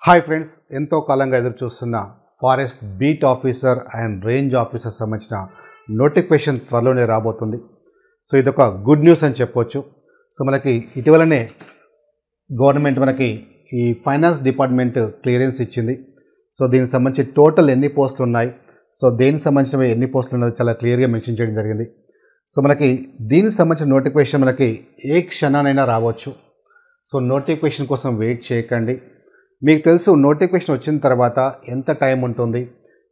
Hi friends, ఎంతో కాలంగా ఎదురు చూస్తున్న forest beat officer and range officer సంబంధించిన నోటిఫికేషన్ త్వరలోనే రాబోతుంది. సో ఇదొక గుడ్ న్యూస్ అని చెప్పొచ్చు. సో మనకి ఇటీవలనే గవర్నమెంట్ మనకి ఈ ఫైనాన్స్ డిపార్ట్మెంట్ క్లియరెన్స్ ఇచ్చింది. సో దీనికి సంబంధించి టోటల్ ఎన్ని పోస్టులు ఉన్నాయి, సో దేనికి సంబంధించిన ఎన్ని పోస్టులు ఉన్నది చాలా క్లియర్గా మెన్షన్ చేయడం జరిగింది. సో మనకి దీనికి సంబంధించిన నోటిఫికేషన్ మనకి ఏ క్షణానైనా రావచ్చు. సో నోటిఫికేషన్ కోసం వెయిట్ చేయకండి. మీకు తెలుసు నోటిఫికేషన్ వచ్చిన తర్వాత ఎంత టైం ఉంటుంది.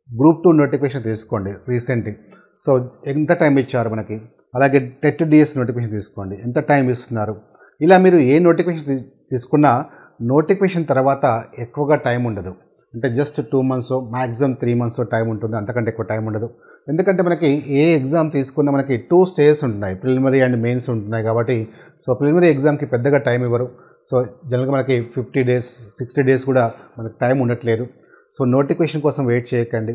గ్రూప్ 2 నోటిఫికేషన్ తీసుకోండి రీసెంట్. సో ఎంత టైం ఇచ్చారు మనకి, అలాగే టెట్ డిఎస్ నోటిఫికేషన్ తీసుకోండి, ఎంత టైం ఇస్తున్నారు. ఇలా మీరు ఏ నోటిఫికేషన్ తీసుకున్నా నోటిఫికేషన్ తర్వాత ఎక్కువగా టైం ఉండదు. అంటే just 2 months maximum 3 months time ఉంటుంది, అంతకంటే ఎక్కువ టైం ఉండదు. ఎందుకంటే మనకి ఏ ఎగ్జామ్ తీసుకున్నా మనకి 2 stages ఉంటున్నాయి, ప్రిలిమినరీ అండ్ మెయిన్స్ ఉంటున్నాయి. కాబట్టి సో ప్రిలిమినరీ ఎగ్జామ్కి పెద్దగా టైం ఇవ్వరు. సో జనరల్గా మనకి 50 days 60 days కూడా మనకి టైం ఉండట్లేదు. సో నోటిఫికేషన్ కోసం వెయిట్ చేయకండి.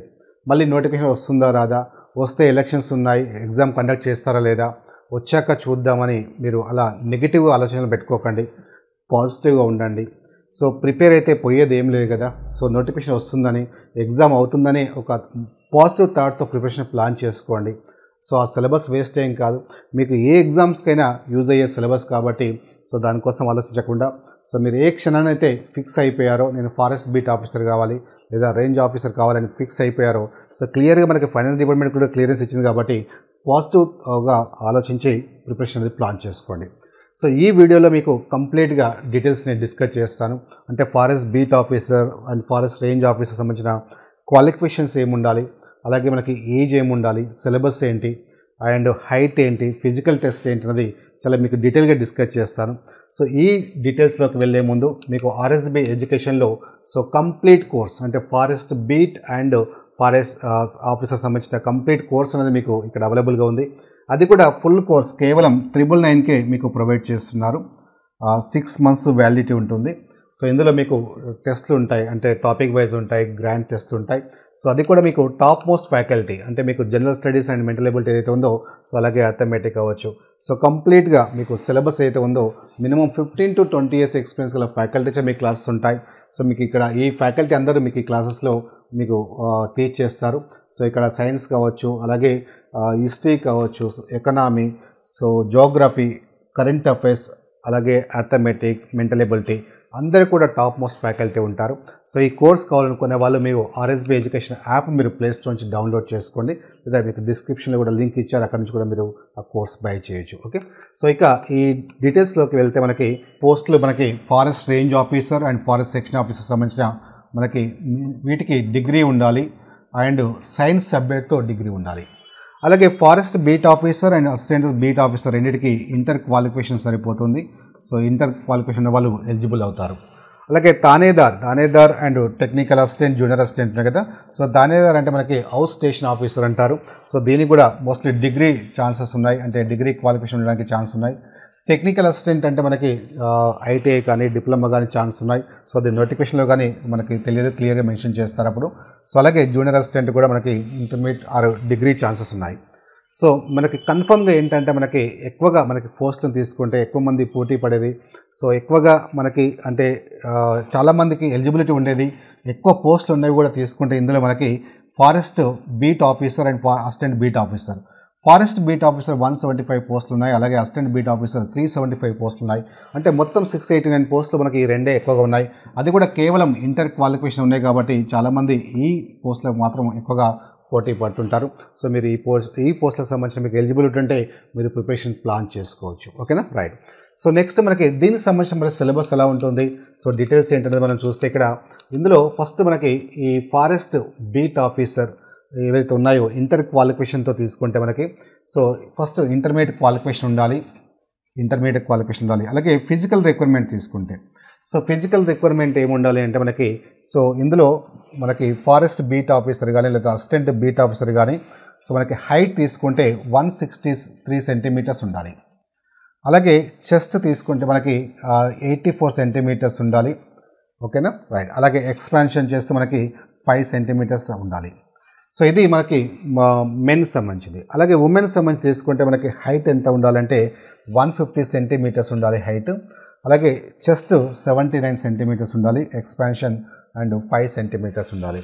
మళ్ళీ నోటిఫికేషన్ వస్తుందా రాదా, వస్తే ఎలక్షన్స్ ఉన్నాయి, ఎగ్జామ్ కండక్ట్ చేస్తారా లేదా, వచ్చాక చూద్దామని మీరు అలా నెగిటివ్ ఆలోచనలు పెట్టుకోకండి. పాజిటివ్గా ఉండండి. సో ప్రిపేర్ అయితే పోయేది ఏం లేదు కదా. సో నోటిఫికేషన్ వస్తుందని, ఎగ్జామ్ అవుతుందని ఒక పాజిటివ్ థాట్తో ప్రిపరేషన్ ప్లాన్ చేసుకోండి. సో ఆ సిలబస్ వేస్ట్ ఏం కాదు, మీకు ఏ ఎగ్జామ్స్కైనా యూజ్ అయ్యే సిలబస్ కాబట్టి సో దానికోసం ఆలోచించకుండా సో మీరు ఏ క్షణానైతే ఫిక్స్ అయిపోయారో నేను ఫారెస్ట్ బీట్ ఆఫీసర్ కావాలి లేదా రేంజ్ ఆఫీసర్ కావాలని ఫిక్స్ అయిపోయారో, సో క్లియర్గా మనకి ఫైనాన్స్ డిపార్ట్మెంట్ కూడా క్లియరెన్స్ ఇచ్చింది కాబట్టి పాజిటివ్గా ఆలోచించి ప్రిపరేషన్ అనేది ప్లాన్ చేసుకోండి. సో ఈ వీడియోలో మీకు కంప్లీట్గా డీటెయిల్స్ నేను డిస్కస్ చేస్తాను. అంటే forest beat officer and forest range officer సంబంధించిన క్వాలిఫికేషన్స్ ఏముండాలి, అలాగే మనకి ఏజ్ ఏముండాలి, సిలబస్ ఏంటి, అండ్ హైట్ ఏంటి, ఫిజికల్ టెస్ట్ ఏంటి అనేది చాలా మీకు డీటెయిల్గా డిస్కస్ చేస్తాను. సో ఈ డీటెయిల్స్లోకి వెళ్ళే ముందు మీకు ఆర్ఎస్బి ఎడ్యుకేషన్లో సో కంప్లీట్ కోర్స్ అంటే forest beat and forest officer సంబంధించిన కంప్లీట్ కోర్స్ అనేది మీకు ఇక్కడ అవైలబుల్గా ఉంది. అది కూడా ఫుల్ కోర్స్ కేవలం 999కే మీకు ప్రొవైడ్ చేస్తున్నారు. 6 months వ్యాలిడిటీ ఉంటుంది. సో ఇందులో మీకు టెస్ట్లు ఉంటాయి, అంటే టాపిక్ వైజ్ ఉంటాయి, గ్రాండ్ టెస్ట్లు ఉంటాయి. సో అది కూడా మీకు టాప్ మోస్ట్ ఫ్యాకల్టీ, అంటే మీకు general studies and mental ability ఏదైతే ఉందో సో అలాగే అర్థమెటిక్ అవ్వచ్చు. సో కంప్లీట్గా మీకు సిలబస్ అయితే ఉందో మినిమం 15 to 20 years ఎక్స్పీరియన్స్ గల ఫ్యాకల్టీచే మీకు క్లాసెస్ ఉంటాయి. సో మీకు ఇక్కడ ఈ ఫ్యాకల్టీ అందరూ మీకు ఈ క్లాసెస్లో మీకు టీచ్ చేస్తారు. సో ఇక్కడ సైన్స్ కావచ్చు, అలాగే హిస్టరీ కావచ్చు, economy, so geography, current affairs, అలాగే అర్థమెటిక్, మెంటల్ ఎబిలిటీ అందరూ కూడా టాప్ మోస్ట్ ఫ్యాకల్టీ ఉంటారు. సో ఈ కోర్స్ కావాలనుకునే వాళ్ళు మీరు ఆర్ఎస్బి ఎడ్యుకేషన్ యాప్ మీరు ప్లే స్టోర్ నుంచి డౌన్లోడ్ చేసుకోండి, లేదా మీకు డిస్క్రిప్షన్లో కూడా లింక్ ఇచ్చారు, అక్కడ నుంచి కూడా మీరు ఆ కోర్స్ బై చేయొచ్చు. ఓకే, సో ఇక ఈ డీటెయిల్స్లోకి వెళ్తే మనకి పోస్టులు మనకి forest range officer and forest section officer సంబంధించిన మనకి వీటికి డిగ్రీ ఉండాలి అండ్ సైన్స్ సబ్జెక్ట్తో డిగ్రీ ఉండాలి. అలాగే forest beat officer and assistant beat officer రెండింటికి ఇంటర్ క్వాలిఫికేషన్ సరిపోతుంది. సో ఇంటర్ క్వాలిఫికేషన్ ఉన్న వాళ్ళు ఎలిజిబుల్ అవుతారు. అలాగే థానేదార్ and technical assistant, junior assistant ఉన్నాయి కదా. సో థానేదార్ అంటే మనకి హౌస్ స్టేషన్ ఆఫీసర్ అంటారు. సో దీనికి కూడా మోస్ట్లీ డిగ్రీ ఛాన్సెస్ ఉన్నాయి, అంటే డిగ్రీ క్వాలిఫికేషన్ ఉండడానికి ఛాన్స్ ఉన్నాయి. టెక్నికల్ అసిస్టెంట్ అంటే మనకి ఐటీఐ కానీ డిప్లొమా కానీ ఛాన్స్ ఉన్నాయి. సో అది నోటిఫికేషన్లో కానీ మనకి తెలియదు, క్లియర్గా మెన్షన్ చేస్తారు అప్పుడు. సో అలాగే జూనియర్ అసిస్టెంట్ కూడా మనకి ఇంటర్మీడియట్ ఆర్ డిగ్రీ ఛాన్సెస్ ఉన్నాయి. సో మనకి కన్ఫర్మ్గా ఏంటంటే మనకి ఎక్కువగా మనకి పోస్టులను తీసుకుంటే ఎక్కువ మంది పోటీ పడేది. సో ఎక్కువగా మనకి అంటే చాలామందికి ఎలిజిబిలిటీ ఉండేది, ఎక్కువ పోస్టులు ఉన్నవి కూడా తీసుకుంటే ఇందులో మనకి forest beat officer and assistant beat officer. Forest beat officer 175 పోస్టులు ఉన్నాయి, అలాగే అసిస్టెంట్ బీట్ ఆఫీసర్ 375 పోస్టులు ఉన్నాయి. అంటే మొత్తం 689 పోస్టులు మనకి ఈ రెండే ఎక్కువగా ఉన్నాయి. అది కూడా కేవలం ఇంటర్ క్వాలిఫికేషన్ ఉన్నాయి కాబట్టి చాలామంది ఈ పోస్టులకు మాత్రం ఎక్కువగా పోటీ పడుతుంటారు. సో మీరు ఈ పోస్టులకు సంబంధించిన మీకు ఎలిజిబిలిటీ ఉంటే మీరు ప్రిపరేషన్ ప్లాన్ చేసుకోవచ్చు. ఓకేనా, రైట్. సో నెక్స్ట్ మనకి దీనికి సంబంధించిన మరి సిలబస్ ఎలా ఉంటుంది, సో డీటెయిల్స్ ఏంటనేది మనం చూస్తే ఇక్కడ ఇందులో ఫస్ట్ మనకి ఈ ఫారెస్ట్ బీట్ ఆఫీసర్ ఏవైతే ఉన్నాయో ఇంటర్ క్వాలిఫికేషన్తో తీసుకుంటే మనకి సో ఫస్ట్ ఇంటర్మీడియట్ క్వాలిఫికేషన్ ఉండాలి. అలాగే ఫిజికల్ రిక్వైర్మెంట్ తీసుకుంటే సో ఫిజికల్ రిక్వైర్మెంట్ ఏముండాలి అంటే మనకి సో ఇందులో మనకి ఫారెస్ట్ బీట్ ఆఫీసర్ కానీ లేదా అసిస్టెంట్ బీట్ ఆఫీసర్ కానీ సో మనకి హైట్ తీసుకుంటే 163 centimeters ఉండాలి. అలాగే చెస్ట్ తీసుకుంటే మనకి 84 centimeters ఉండాలి. ఓకేనా, రైట్. అలాగే ఎక్స్పాన్షన్ చేస్తే మనకి 5 centimeters ఉండాలి. సో ఇది మనకి మెన్స్ సంబంధించింది. అలాగే ఉమెన్స్ సంబంధించి తీసుకుంటే మనకి హైట్ ఎంత ఉండాలంటే 150 centimeters ఉండాలి హైట్. అలాగే చెస్ట్ 79 centimeters ఉండాలి, ఎక్స్పాన్షన్ అండ్ 5 సెంటీమీటర్స్ ఉండాలి.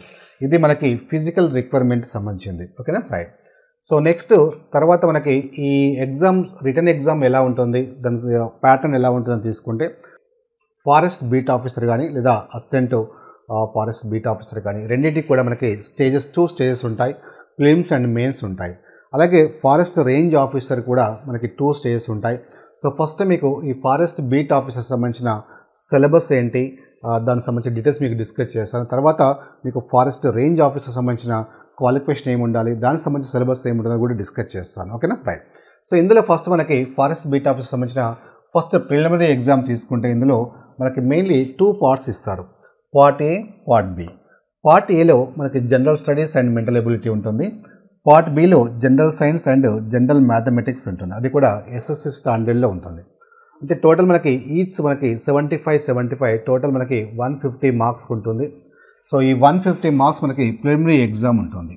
ఇది మనకి ఫిజికల్ రిక్వైర్మెంట్ సంబంధించింది. ఓకేనా రైట్. సో నెక్స్ట్ తర్వాత మనకి ఈ ఎగ్జామ్ రిటర్న్ ఎగ్జామ్ ఎలా ఉంటుంది, దాని ప్యాటర్న్ ఎలా ఉంటుందని తీసుకుంటే ఫారెస్ట్ బీట్ ఆఫీసర్ కానీ లేదా అసిస్టెంట్ ఫారెస్ట్ బీట్ ఆఫీసర్ కానీ రెండింటికి కూడా మనకి టూ స్టేజెస్ ఉంటాయి. ప్రిలిమ్స్ అండ్ మెయిన్స్ ఉంటాయి. అలాగే ఫారెస్ట్ రేంజ్ ఆఫీసర్ కూడా మనకి 2 స్టేజెస్ ఉంటాయి. సో ఫస్ట్ మీకు ఈ ఫారెస్ట్ బీట్ ఆఫీసర్ సంబంధించిన సిలబస్ ఏంటి, దానికి సంబంధించిన డీటెయిల్స్ మీకు డిస్కస్ చేస్తాను. తర్వాత మీకు ఫారెస్ట్ రేంజ్ ఆఫీసర్ సంబంధించిన క్వాలిఫికేషన్ ఏమి ఉండాలి, దానికి సంబంధించిన సిలబస్ ఏమి ఉంటుందో కూడా డిస్కస్ చేస్తాను. ఓకేనా రైట్. సో ఇందులో ఫస్ట్ మనకి ఫారెస్ట్ బీట్ ఆఫీసర్ సంబంధించిన ఫస్ట్ ప్రిలిమినరీ ఎగ్జామ్ తీసుకుంటే ఇందులో మనకి మెయిన్లీ 2 పార్ట్స్ ఇస్తారు. Part A, part B. Part ఏలో మనకి general studies and mental ability ఉంటుంది. పార్ట్ బిలో general science and general mathematics ఉంటుంది. అది కూడా ఎస్ఎస్సి స్టాండర్డ్లో ఉంటుంది. అంటే టోటల్ మనకి ఈచ్ మనకి 75 టోటల్ మనకి 150 మార్క్స్ ఉంటుంది. సో ఈ 150 మార్క్స్ మనకి ప్రిలిమినరీ ఎగ్జామ్ ఉంటుంది.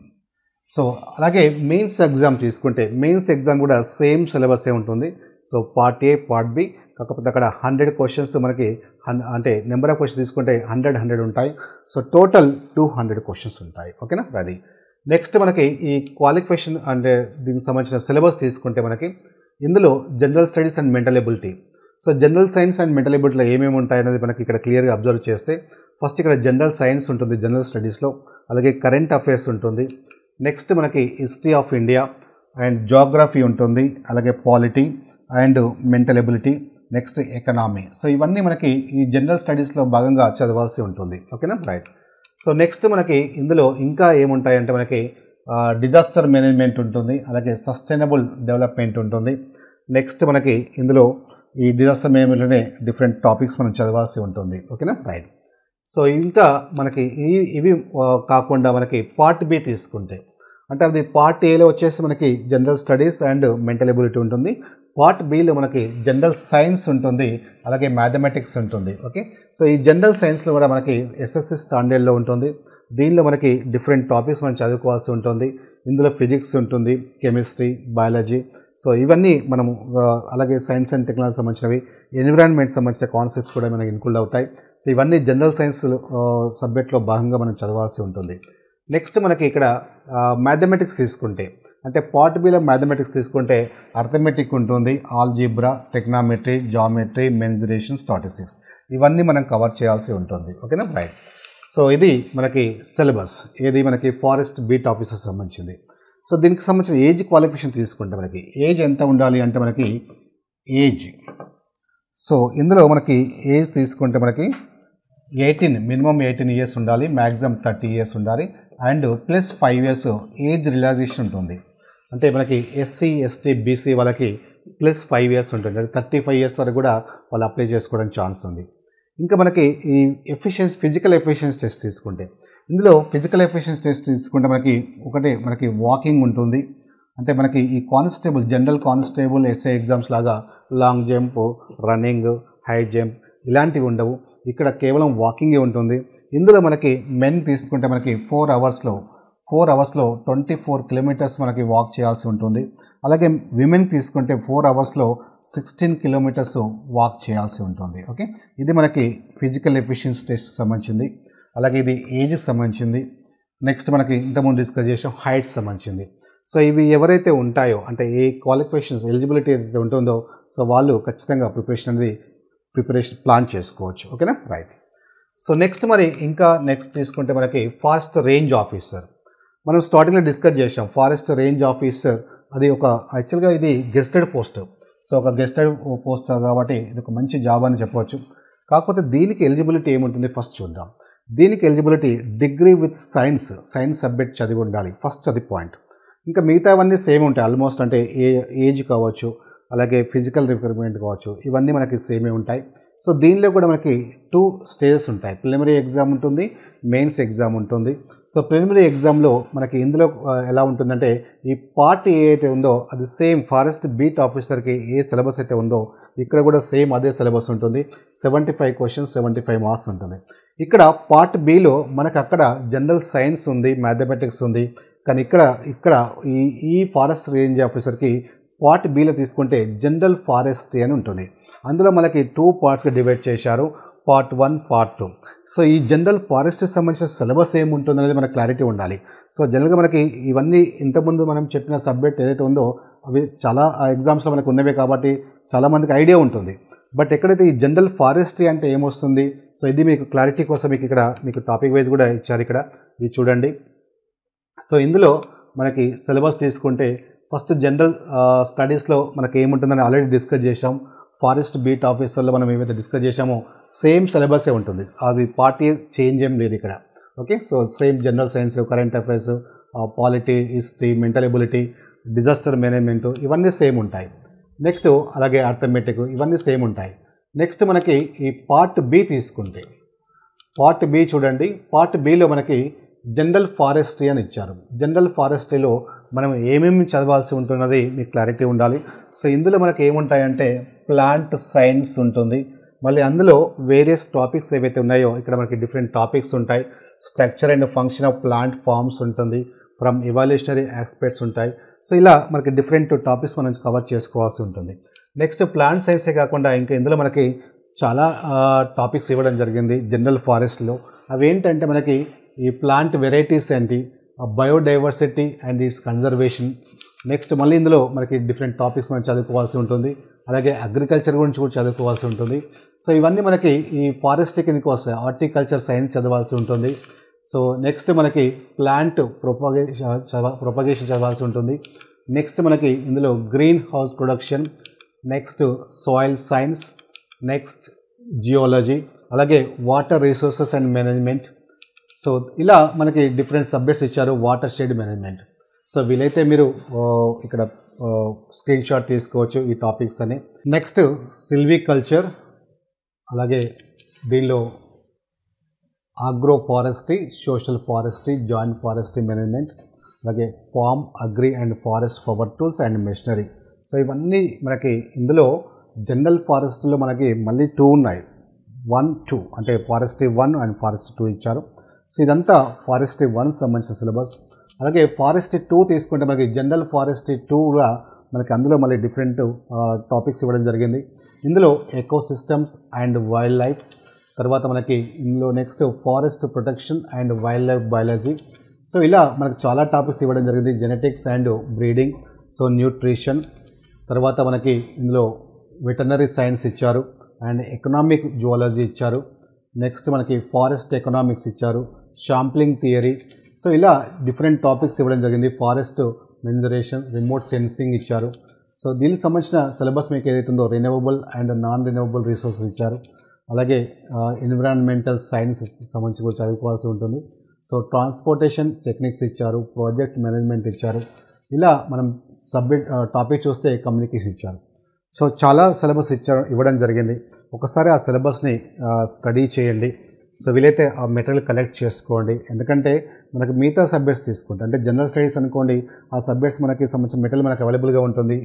సో అలాగే మెయిన్స్ ఎగ్జామ్ తీసుకుంటే మెయిన్స్ ఎగ్జామ్ కూడా సేమ్ సిలబసే ఉంటుంది. So part A, part B, కాకపోతే అక్కడ 100 క్వశ్చన్స్ మనకి అంటే నెంబర్ ఆఫ్ క్వశ్చన్స్ తీసుకుంటే 100 ఉంటాయి. సో టోటల్ 200 క్వశ్చన్స్ ఉంటాయి. ఓకేనా రెడీ. నెక్స్ట్ మనకి ఈ క్వాలిఫికేషన్ అంటే దీనికి సంబంధించిన సిలబస్ తీసుకుంటే మనకి ఇందులో general studies and mental ability. So general science and mental ఎబిలిటీలో ఏమేమి ఉంటాయి అనేది మనకి ఇక్కడ క్లియర్గా అబ్జర్వ్ చేస్తే ఫస్ట్ ఇక్కడ జనరల్ సైన్స్ ఉంటుంది జనరల్ స్టడీస్లో. అలాగే కరెంట్ అఫైర్స్ ఉంటుంది. నెక్స్ట్ మనకి history of India and geography ఉంటుంది. అలాగే polity and mental ability, next economy. So ఇవన్నీ మనకి ఈ జనరల్ స్టడీస్లో భాగంగా చదవాల్సి ఉంటుంది. ఓకేనా రైట్. సో నెక్స్ట్ మనకి ఇందులో ఇంకా ఏముంటాయంటే మనకి డిజాస్టర్ మేనేజ్మెంట్ ఉంటుంది. అలాగే సస్టైనబుల్ డెవలప్మెంట్ ఉంటుంది. నెక్స్ట్ మనకి ఇందులో ఈ డిజాస్టర్ మేనేజ్మెంట్లోనే డిఫరెంట్ టాపిక్స్ మనం చదవాల్సి ఉంటుంది. ఓకేనా రైట్. సో ఇంకా మనకి ఇవి కాకుండా మనకి పార్ట్ బి తీసుకుంటే అంటే అది పార్ట్ ఏలో వచ్చేసి మనకి general studies and mental ability ఉంటుంది. పార్ట్ బిలో మనకి జనరల్ సైన్స్ ఉంటుంది. అలాగే మ్యాథమెటిక్స్ ఉంటుంది. ఓకే. సో ఈ జనరల్ సైన్స్లో కూడా మనకి ఎస్ఎస్సి స్టాండర్డ్లో ఉంటుంది. దీనిలో మనకి డిఫరెంట్ టాపిక్స్ మనం చదువుకోవాల్సి ఉంటుంది. ఇందులో ఫిజిక్స్ ఉంటుంది, కెమిస్ట్రీ, బయాలజీ. సో ఇవన్నీ మనము అలాగే సైన్స్ అండ్ టెక్నాలజీ సంబంధించినవి, ఎన్విరాన్మెంట్ సంబంధించిన కాన్సెప్ట్స్ కూడా మనకి ఇన్క్లూడ్ అవుతాయి. సో ఇవన్నీ జనరల్ సైన్స్ సబ్జెక్ట్లో భాగంగా మనం చదవాల్సి ఉంటుంది. నెక్స్ట్ మనకి ఇక్కడ మ్యాథమెటిక్స్ తీసుకుంటే అంటే పార్ట్ బిలో మ్యాథమెటిక్స్ తీసుకుంటే అర్థమెటిక్ ఉంటుంది, algebra, trigonometry, geometry, mensuration, statistics ఇవన్నీ మనం కవర్ చేయాల్సి ఉంటుంది. ఓకేనా రైట్. సో ఇది మనకి సిలబస్, ఏది మనకి ఫారెస్ట్ బీట్ ఆఫీసర్ సంబంధించింది. సో దీనికి సంబంధించిన ఏజ్ క్వాలిఫికేషన్ తీసుకుంటే మనకి ఏజ్ ఎంత ఉండాలి అంటే మనకి ఏజ్, సో ఇందులో మనకి ఏజ్ తీసుకుంటే మనకి 18 మినిమం 18 ఇయర్స్ ఉండాలి, మ్యాక్సిమం 30 ఇయర్స్ ఉండాలి and plus 5 years age relaxation ఉంటుంది. అంటే మనకి ఎస్సీ, ఎస్టీ, బీసీ వాళ్ళకి ప్లస్ 5 ఇయర్స్ ఉంటుంది. 35 ఇయర్స్ వరకు కూడా వాళ్ళు అప్లై చేసుకోవడానికి ఛాన్స్ ఉంది. ఇంకా మనకి ఈ ఫిజికల్ ఎఫిషియన్సీ టెస్ట్ తీసుకుంటే ఇందులో ఫిజికల్ ఎఫిషియన్సీ టెస్ట్ తీసుకుంటే మనకి వాకింగ్ ఉంటుంది. అంటే మనకి ఈ constable, general constable SI exams లాగా long jump, running, high jump ఇలాంటివి ఉండవు. ఇక్కడ కేవలం వాకింగే ఉంటుంది. ఇందులో మనకి మెన్ తీసుకుంటే మనకి 4 అవర్స్లో 24 కిలోమీటర్స్ మనకి వాక్ చేయాల్సి ఉంటుంది. అలాగే విమెన్ తీసుకుంటే 4 అవర్స్లో 16 కిలోమీటర్స్ వాక్ చేయాల్సి ఉంటుంది. ఓకే, ఇది మనకి ఫిజికల్ ఎఫిషియన్సీ టెస్ట్ సంబంధించింది. అలాగే ఇది ఏజ్ సంబంధించింది. నెక్స్ట్ మనకి ఇంతకుముందు డిస్కస్ చేసాం హైట్ సంబంధించింది. సో ఇవి ఎవరైతే ఉంటాయో అంటే ఏ క్వాలిఫికేషన్స్ ఎలిజిబిలిటీ ఏదైతే ఉంటుందో సో వాళ్ళు ఖచ్చితంగా ప్రిపరేషన్ ప్లాన్ చేసుకోవచ్చు. ఓకేనా రైట్. సో నెక్స్ట్ నెక్స్ట్ తీసుకుంటే మనకి ఫారెస్ట్ రేంజ్ ఆఫీసర్. మనం స్టార్టింగ్లో డిస్కస్ చేసాం ఫారెస్ట్ రేంజ్ ఆఫీసర్. అది యాక్చువల్గా ఇది గెస్టెడ్ పోస్ట్. సో ఒక గెస్టెడ్ పోస్ట్ కాబట్టి ఇది ఒక మంచి జాబ్ అని చెప్పవచ్చు. కాకపోతే దీనికి ఎలిజిబిలిటీ ఏముంటుంది ఫస్ట్ చూద్దాం. దీనికి eligibility degree with science subject చదివి ఉండాలి ఫస్ట్, అది పాయింట్. ఇంకా మిగతావన్నీ సేమ్ ఉంటాయి ఆల్మోస్ట్. అంటే ఏజ్ కావచ్చు, అలాగే ఫిజికల్ రిక్వైర్మెంట్ కావచ్చు, ఇవన్నీ మనకి సేమే ఉంటాయి. సో దీనిలో కూడా మనకి 2 స్టేజెస్ ఉంటాయి. ప్రిలిమినరీ ఎగ్జామ్ ఉంటుంది, మెయిన్స్ ఎగ్జామ్ ఉంటుంది. సో ప్రిలిమినరీ ఎగ్జామ్లో మనకి ఇందులో ఎలా ఉంటుందంటే ఈ పార్ట్ ఏదైతే ఉందో అది సేమ్ ఫారెస్ట్ బీట్ ఆఫీసర్కి ఏ సిలబస్ అయితే ఉందో ఇక్కడ కూడా సేమ్ అదే సిలబస్ ఉంటుంది. 75 క్వశ్చన్స్, 75 మార్క్స్ ఉంటుంది. ఇక్కడ పార్ట్ బిలో మనకు అక్కడ జనరల్ సైన్స్ ఉంది, మ్యాథమెటిక్స్ ఉంది. కానీ ఇక్కడ ఈ ఫారెస్ట్ రేంజ్ ఆఫీసర్కి పార్ట్ బిలో తీసుకుంటే జనరల్ ఫారెస్ట్రీ అని ఉంటుంది. అందులో మనకి 2 పార్ట్స్గా డివైడ్ చేశారు. Part 1 part 2. సో ఈ జనరల్ ఫారెస్ట్కి సంబంధించిన సిలబస్ ఏముంటుంది అనేది మనకు క్లారిటీ ఉండాలి. సో జనరల్గా మనకి ఇవన్నీ ఇంతకుముందు మనం చెప్పిన సబ్జెక్ట్ ఏదైతే ఉందో అవి చాలా ఎగ్జామ్స్లో మనకు ఉన్నవే కాబట్టి చాలామందికి ఐడియా ఉంటుంది. బట్ ఎక్కడైతే ఈ జనరల్ ఫారెస్ట్రీ అంటే ఏమొస్తుంది, సో ఇది మీకు క్లారిటీ కోసం మీకు టాపిక్ వైజ్ కూడా ఇచ్చారు ఇక్కడ, ఇది చూడండి. సో ఇందులో మనకి సిలబస్ తీసుకుంటే ఫస్ట్ జనరల్ స్టడీస్లో మనకి ఏముంటుందని ఆల్రెడీ డిస్కస్ చేసాం. ఫారెస్ట్ బీట్ ఆఫీసర్లో మనం ఏమైతే డిస్కస్ చేసామో సేమ్ సిలబసే ఉంటుంది, అది పార్టీ చేంజ్ ఏం లేదు ఇక్కడ. Okay, so same general science, current affairs, polity, history, mental ability, disaster management ఇవన్నీ సేమ్ ఉంటాయి. నెక్స్ట్ అలాగే అర్థమెటిక్ ఇవన్నీ సేమ్ ఉంటాయి. నెక్స్ట్ మనకి ఈ పార్ట్ బి తీసుకుంటే పార్ట్ బి చూడండి. పార్ట్ బిలో మనకి జనరల్ ఫారెస్ట్రీ అని ఇచ్చారు. జనరల్ ఫారెస్ట్రీలో మనం ఏమేమి చదవాల్సి ఉంటున్నది మీకు క్లారిటీ ఉండాలి. సో ఇందులో మనకి ఏముంటాయంటే ప్లాంట్ సైన్స్ ఉంటుంది, మళ్ళీ అందులో వేరియస్ టాపిక్స్ ఏవైతే ఉన్నాయో ఇక్కడ మనకి డిఫరెంట్ టాపిక్స్ ఉంటాయి. Structure and function of plant forms ఉంటుంది, ఫ్రమ్ ఇవాల్యూషనరీ ఆస్పెక్ట్స్ ఉంటాయి. సో ఇలా మనకి డిఫరెంట్ టాపిక్స్ మనం కవర్ చేసుకోవాల్సి ఉంటుంది. నెక్స్ట్ ప్లాంట్ సైన్సే కాకుండా ఇంకా ఇందులో మనకి చాలా టాపిక్స్ ఇవ్వడం జరిగింది జనరల్ ఫారెస్ట్లో. అవి ఏంటంటే మనకి ఈ ప్లాంట్ వెరైటీస్ ఏంటి, biodiversity and it's conservation. Next మళ్ళీ ఇందులో మనకి డిఫరెంట్ టాపిక్స్ మనం చదువుకోవాల్సి ఉంటుంది. అలాగే అగ్రికల్చర్ గురించి కూడా చదువుకోవాల్సి ఉంటుంది. సో ఇవన్నీ మనకి ఈ ఫారెస్ట్ కిందకి వస్తాయి. హార్టికల్చర్ సైన్స్ చదవాల్సి ఉంటుంది. సో నెక్స్ట్ మనకి ప్లాంట్ ప్రొపగేషన్ చదవాల్సి ఉంటుంది. నెక్స్ట్ మనకి ఇందులో greenhouse production, next soil science, next geology, అలాగే water resources and management. So ఇలా మనకి డిఫరెంట్ సబ్జెక్ట్స్ ఇచ్చారు. Watershed management. సో వీలైతే మీరు ఇక్కడ స్క్రీన్ షాట్ తీసుకోవచ్చు ఈ టాపిక్స్ అని. నెక్స్ట్ సిల్వికల్చర్, అలాగే దీనిలో agro forestry, social forestry, joint forestry management, అలాగే farm, agri and forest power tools and machinery. So ఇవన్నీ మనకి ఇందులో జనరల్ ఫారెస్ట్రీలో మనకి మళ్ళీ 2 ఉన్నాయి, 1, 2 అంటే ఫారెస్ట్రీ 1 అండ్ ఫారెస్ట్రీ 2 ఇచ్చారు. సో ఇదంతా ఫారెస్ట్రీ 1 సంబంధించిన సిలబస్. అలాగే ఫారెస్ట్రీ 2 తీసుకుంటే మనకి జనరల్ ఫారెస్ట్రీ 2గా మనకి అందులో మళ్ళీ డిఫరెంట్ టాపిక్స్ ఇవ్వడం జరిగింది. ఇందులో ఎకోసిస్టమ్స్ అండ్ వైల్డ్ లైఫ్, తర్వాత మనకి ఇందులో next forest protection and wild life biology. So ఇలా మనకు చాలా టాపిక్స్ ఇవ్వడం జరిగింది. Genetics and breeding, so nutrition, తర్వాత మనకి ఇందులో వెటర్నరీ సైన్స్ ఇచ్చారు అండ్ ఎకనామిక్ జువాలజీ ఇచ్చారు. నెక్స్ట్ మనకి ఫారెస్ట్ ఎకనామిక్స్ ఇచ్చారు, షాంప్లింగ్ థియరీ. సో ఇలా డిఫరెంట్ టాపిక్స్ ఇవ్వడం జరిగింది. ఫారెస్ట్ మెన్జరేషన్, రిమోట్ సెన్సింగ్ ఇచ్చారు. సో దీనికి సంబంధించిన సిలబస్ మీకు ఏదైతే ఉందో renewable and non renewable resources ఇచ్చారు. అలాగే ఎన్విరాన్మెంటల్ సైన్సెస్ సంబంధించి కూడా చదువుకోవాల్సి ఉంటుంది. సో ట్రాన్స్పోర్టేషన్ టెక్నిక్స్ ఇచ్చారు, ప్రాజెక్ట్ మేనేజ్మెంట్ ఇచ్చారు. ఇలా మనం టాపిక్ చూస్తే కమ్యూనికేషన్ ఇచ్చారు. సో చాలా సిలబస్ ఇవ్వడం జరిగింది. ఒకసారి ఆ సిలబస్ని స్టడీ చేయండి. సో వీలైతే ఆ మెటీరియల్ కలెక్ట్ చేసుకోండి. ఎందుకంటే మనకు మిగతా సబ్జెక్ట్స్ తీసుకుంటే అంటే జనరల్ స్టడీస్ అనుకోండి, ఆ సబ్జెక్ట్స్ మనకి సంబంధించిన మెటీరియల్ మనకు అవైలబుల్గా ఉంటుంది.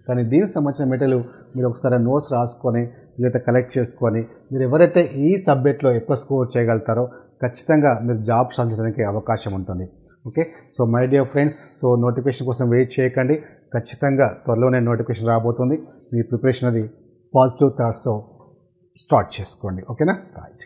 కానీ దీనికి సంబంధించిన మెటీరియల్ మీరు ఒకసారి నోట్స్ రాసుకొని వీలైతే కలెక్ట్ చేసుకొని మీరు ఎవరైతే ఈ సబ్జెక్ట్లో ఎక్కువ స్కోర్ చేయగలుగుతారో ఖచ్చితంగా మీరు జాబ్ సాధించడానికి అవకాశం ఉంటుంది. Okay, so my dear friends, so notification కోసం వెయిట్ చేయకండి. ఖచ్చితంగా త్వరలోనే నోటిఫికేషన్ రాబోతుంది. మీ ప్రిపరేషన్ అది పాజిటివ్ థాట్స్తో స్టార్ట్ చేసుకోండి. ఓకేనా, రైట్.